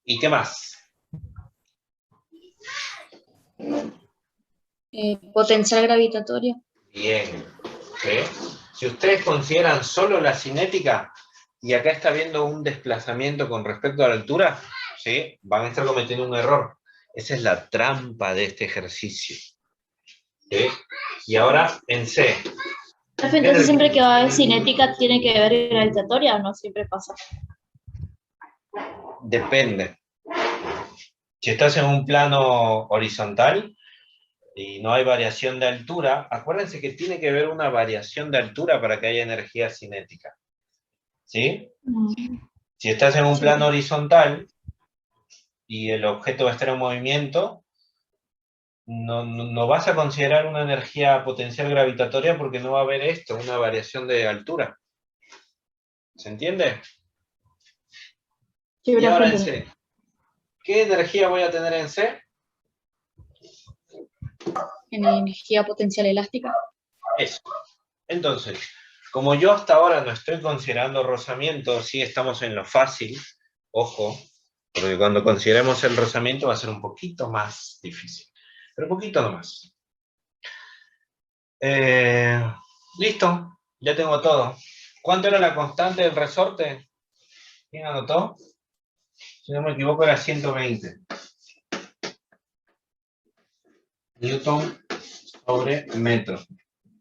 ¿Y qué más? Potencial gravitatoria. Bien. ¿Sí? Si ustedes consideran solo la cinética, y acá está viendo un desplazamiento con respecto a la altura, ¿sí? Van a estar cometiendo un error. Esa es la trampa de este ejercicio. ¿Sí? Y ahora en C. Profe, entonces siempre que va a haber cinética tiene que haber gravitatoria, ¿o no siempre pasa? Depende. Si estás en un plano horizontal y no hay variación de altura, acuérdense que tiene que haber una variación de altura para que haya energía cinética. ¿Sí? Si estás en un plano horizontal y el objeto va a estar en movimiento, no vas a considerar una energía potencial gravitatoria porque no va a haber esto, una variación de altura. ¿Se entiende? Sí, Y ahora en profe. C. ¿Qué energía voy a tener en C? Energía potencial elástica. Eso. Entonces, como yo hasta ahora no estoy considerando rozamiento, sí estamos en lo fácil, ojo, porque cuando consideremos el rozamiento va a ser un poquito más difícil. Pero un poquito nomás. Listo, ya tengo todo. ¿Cuánto era la constante del resorte? ¿Quién anotó? Si no me equivoco era 120. Newton sobre metro.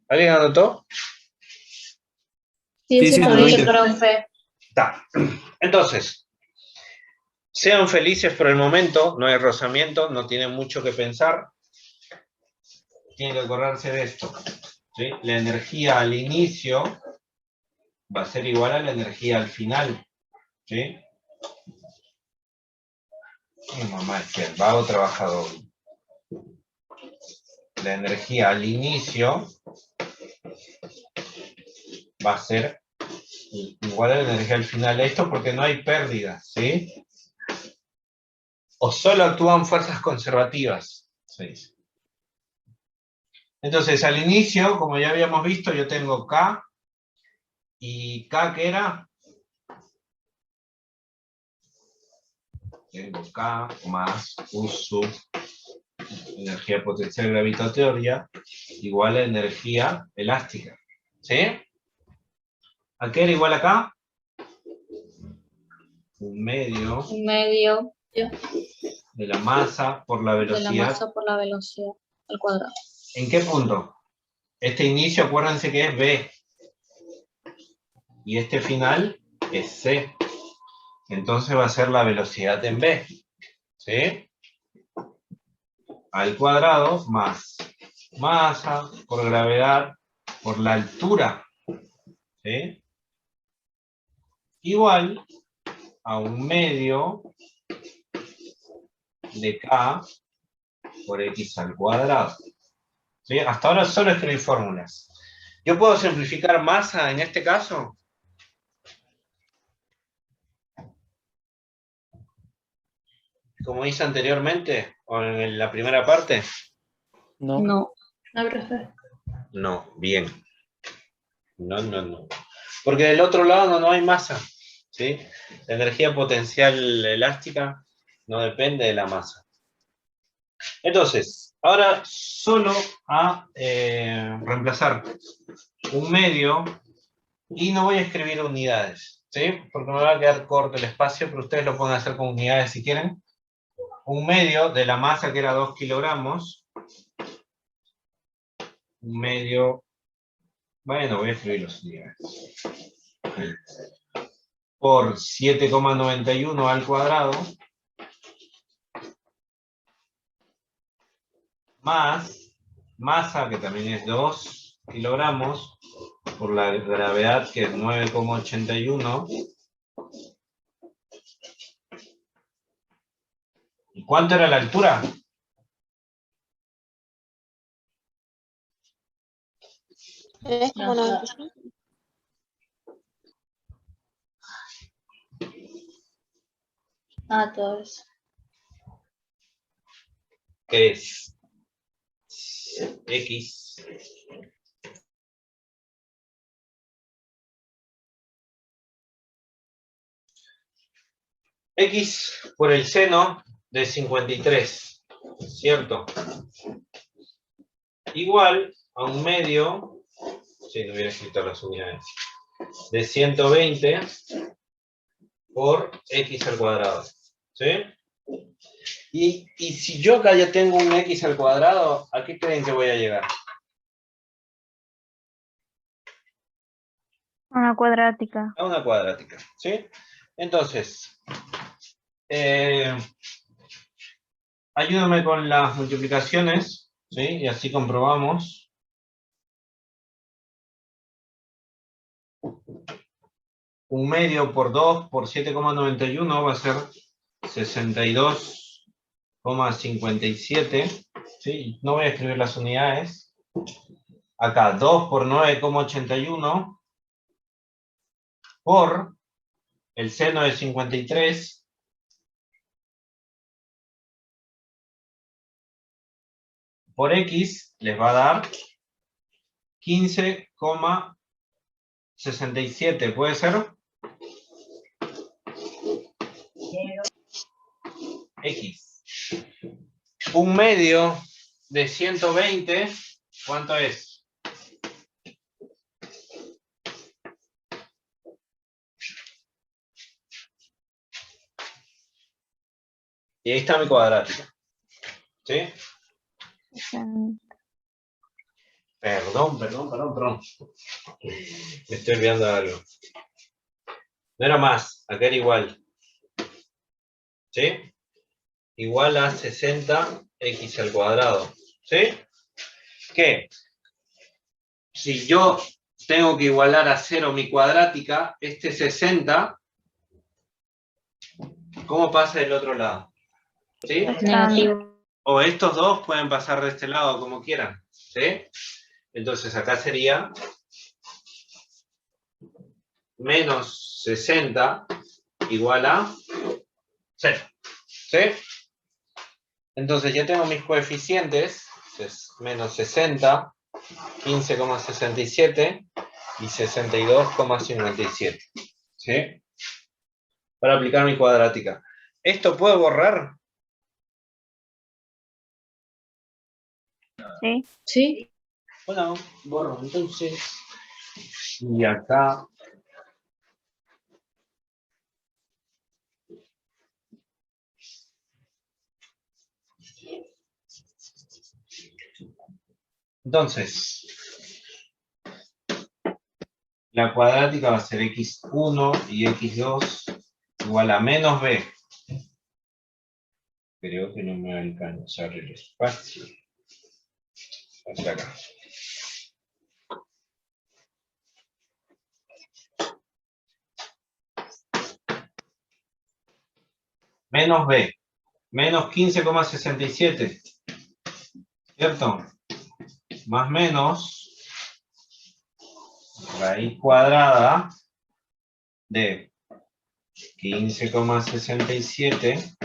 ¿Alguien anotó? Sí, Sí, 120, 120. profe. Está. Entonces, sean felices por el momento, no hay rozamiento, no tienen mucho que pensar. Tienen que acordarse de esto. ¿Sí? La energía al inicio va a ser igual a la energía al final. ¿Sí? Mi mamá es que el vago trabajador. La energía al inicio va a ser igual a la energía al final. Esto porque no hay pérdidas, ¿sí? O solo actúan fuerzas conservativas, se dice. Entonces, al inicio, como ya habíamos visto, yo tengo K, y K, ¿qué era? Tengo K más U sub energía potencial gravitatoria igual a energía elástica. ¿Sí? ¿A qué era igual acá? Un medio Un medio de la masa por la de la velocidad. masa por la velocidad al cuadrado. ¿En qué punto? Este inicio, acuérdense que es B. Y este final es C. Entonces va a ser la velocidad en B. ¿Sí? al cuadrado más masa por gravedad por la altura, ¿sí? Igual a 1/2 de K por X al cuadrado. ¿Sí? Hasta ahora solo escribí fórmulas. ¿Yo puedo simplificar masa en este caso? Como hice anteriormente, o en la primera parte. No. No. No, profe. No, bien. No. Porque del otro lado no hay masa, ¿sí? La energía potencial elástica no depende de la masa. Entonces, ahora solo a reemplazar 1/2 y no voy a escribir unidades, ¿sí? Porque me va a quedar corto el espacio, pero ustedes lo pueden hacer con unidades si quieren. 1/2 de la masa que era 2 kilogramos. 1/2. Bueno, voy a escribir las unidades. Por 7,91 al cuadrado. Más masa, que también es 2 kilogramos, por la gravedad, que es 9,81. ¿Y cuánto era la altura? Es como 95. Ah, todo eso. Que es X X por el seno de 53, ¿cierto? Igual a 1/2, si no hubiera escrito las unidades, de 120 por X al cuadrado, ¿sí? Y si yo acá ya tengo un X al cuadrado, ¿a qué creen que voy a llegar? Una cuadrática. A una cuadrática, ¿sí? Entonces, ayúdame con las multiplicaciones, ¿sí? Y así comprobamos. 1/2 por 2 por 7,91 va a ser 62,57. ¿Sí? No voy a escribir las unidades. Acá 2 por 9,81 por el seno de 53 por X les va a dar 15,67. ¿Puede ser? X. 1/2 de 120, ¿cuánto es? Y ahí está mi cuadrática. ¿Sí? Perdón. Me estoy olvidando de algo. No era más, acá era igual. ¿Sí? Igual a 60x al cuadrado. ¿Sí? ¿Qué? Si yo tengo que igualar a 0 mi cuadrática, este 60, ¿cómo pasa del otro lado? ¿Sí? Negativo. O estos dos pueden pasar de este lado como quieran. ¿Sí? Entonces acá sería menos 60 igual a 0. ¿Sí? Entonces ya tengo mis coeficientes, es menos 60, 15,67 y 62,57. ¿Sí? Para aplicar mi cuadrática. ¿Esto puedo borrar? Sí. Sí. Bueno, borro entonces. Y acá. Entonces, la cuadrática va a ser x1 y x2 igual a menos b Creo que no me va a alcanzar el espacio. Hasta acá. Menos B. Menos 15,67. ¿Cierto? Más menos raíz cuadrada de 15,67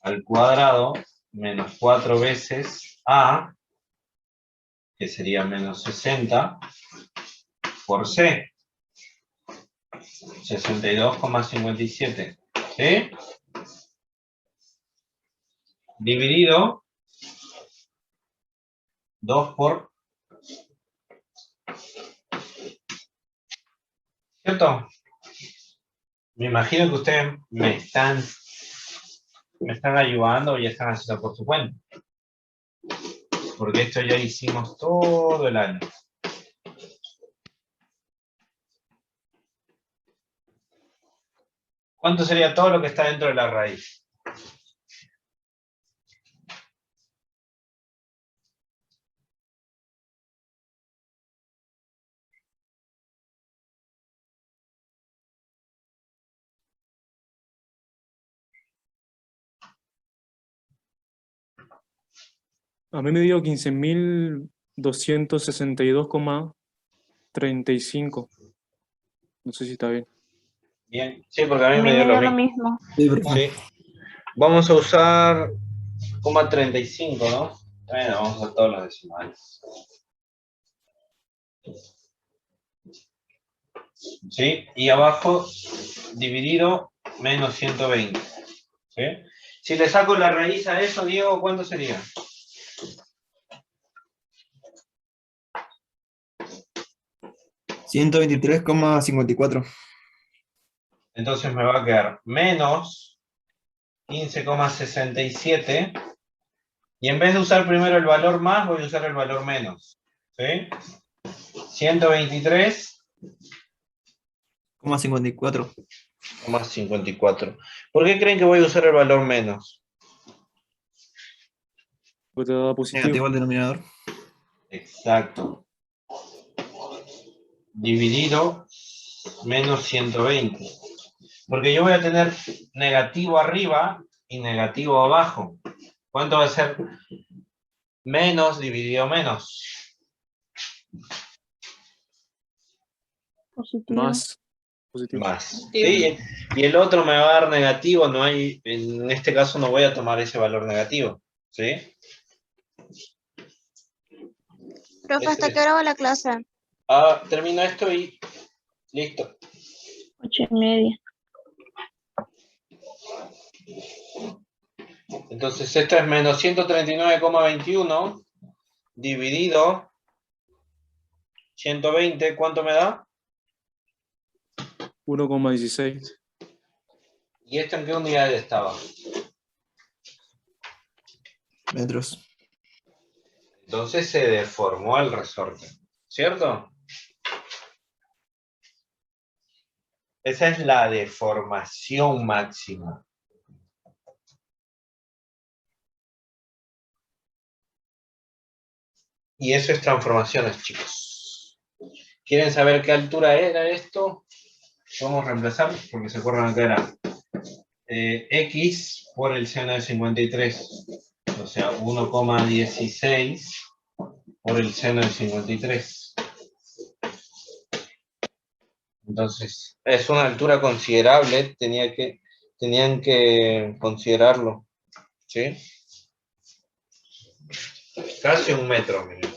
al cuadrado menos 4 veces A, que sería menos 60, por C. 62,57. ¿Sí? Dividido 2 por... ¿Cierto? Me imagino que ustedes me están ayudando y están haciendo por su cuenta. Porque esto ya hicimos todo el año. ¿Cuánto sería todo lo que está dentro de la raíz? A mí me dio 15.262,35. No sé si está bien. Bien, sí, porque a mí A mí me me dio dio lo lo mismo. mismo. Sí, profe. Sí. Vamos a usar 0,35, ¿no? Bueno, vamos a usar todos los decimales. ¿Sí? Y abajo, dividido, menos 120. ¿Sí? Si le saco la raíz a eso, Diego, ¿cuánto sería? $123,54. Entonces me va a quedar menos 15,67. Y en vez de usar primero el valor más, voy a usar el valor menos. ¿Sí? 123,54. ¿Por qué creen que voy a usar el valor menos? Porque te da positivo. Negativo al denominador. Exacto. Dividido menos 120. Porque yo voy a tener negativo arriba y negativo abajo. ¿Cuánto va a ser menos dividido menos? Positivo. Más positivo. Más. ¿Sí? Y el otro me va a dar negativo, no hay, en este caso no voy a tomar ese valor negativo. ¿Sí? Profe, ¿hasta Ese- qué hora va la clase? termino esto y listo. 8:30. Entonces esto es menos 139,21 dividido 120, ¿cuánto me da? 1,16. ¿Y esto en qué unidad estaba? Metros. Entonces se deformó el resorte, ¿cierto? Esa es la deformación máxima. Y eso es transformaciones, chicos. ¿Quieren saber qué altura era esto? Vamos a reemplazar, porque se acuerdan que era x por el seno de 53. O sea, 1,16 por el seno de 53. Entonces, es una altura considerable, tenían que considerarlo. ¿Sí? Casi 1 metro, miren.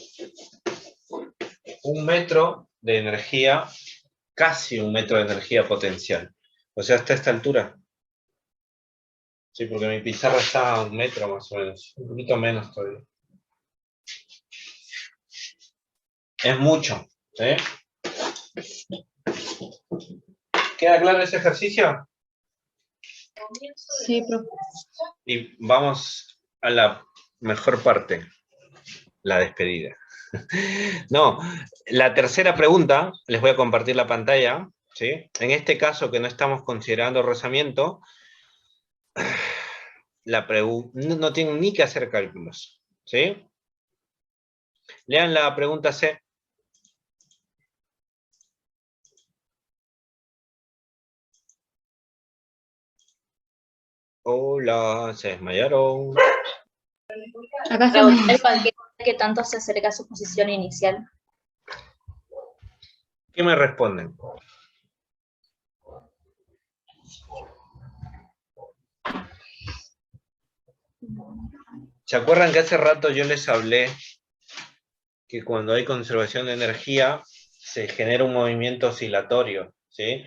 1 metro de energía, casi 1 metro de energía potencial. O sea, hasta esta altura. Sí, porque mi pizarra está a 1 metro más o menos, un poquito menos todavía. Es mucho, ¿sí? ¿Queda claro ese ejercicio? Sí, profe. Y vamos a la mejor parte, la despedida. No, la tercera pregunta, les voy a compartir la pantalla, ¿sí? En este caso que no estamos considerando rozamiento, no tienen ni que hacer cálculos, ¿sí? Lean la pregunta C. Hola, se desmayaron. Acá Preguntar estamos. qué tanto se acerca a su posición inicial. ¿Qué me responden? ¿Se acuerdan que hace rato yo les hablé que cuando hay conservación de energía se genera un movimiento oscilatorio, ¿sí?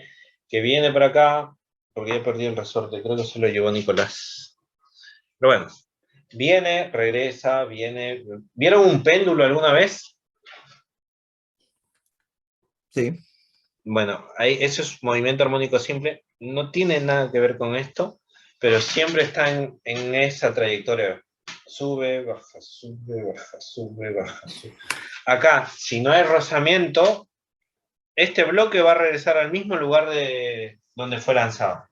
Que viene para acá, porque ya perdí el resorte, creo que se lo llevó Nicolás. Pero bueno, viene, regresa, viene. ¿Vieron un péndulo alguna vez? Sí. Bueno, eso es movimiento armónico simple, no tiene nada que ver con esto, pero siempre está en esa trayectoria. Sube, baja, sube, baja, sube, baja, sube. Acá, si no hay rozamiento, este bloque va a regresar al mismo lugar de donde fue lanzado.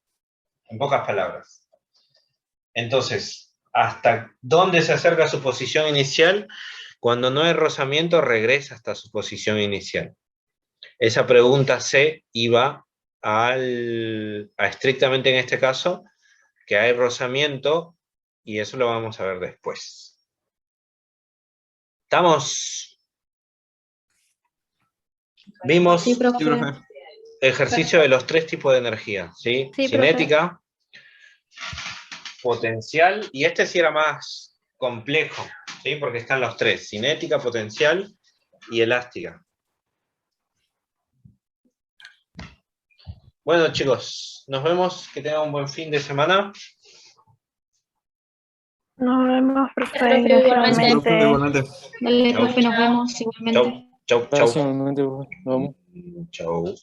En pocas palabras. Entonces, ¿hasta dónde se acerca a su posición inicial? Cuando no hay rozamiento, regresa hasta su posición inicial. Esa pregunta C iba a estrictamente en este caso, que hay rozamiento, y eso lo vamos a ver después. ¿Estamos? Vimos Sí, profe. Sí, profe. ejercicio de los 3 tipos de energía, ¿sí? Sí, Cinética, potencial, y este sí era más complejo, ¿sí? Porque están los 3, cinética, potencial y elástica. Bueno, chicos, nos vemos, que tengan un buen fin de semana. Nos vemos, profe. Profe, Gracias, igualmente. Sí, profe, igualmente. igualmente. Dale, Chau. profe, nos vemos igualmente. Chau, chau, Gracias, chau. igualmente, profe. Nos vemos. Chau.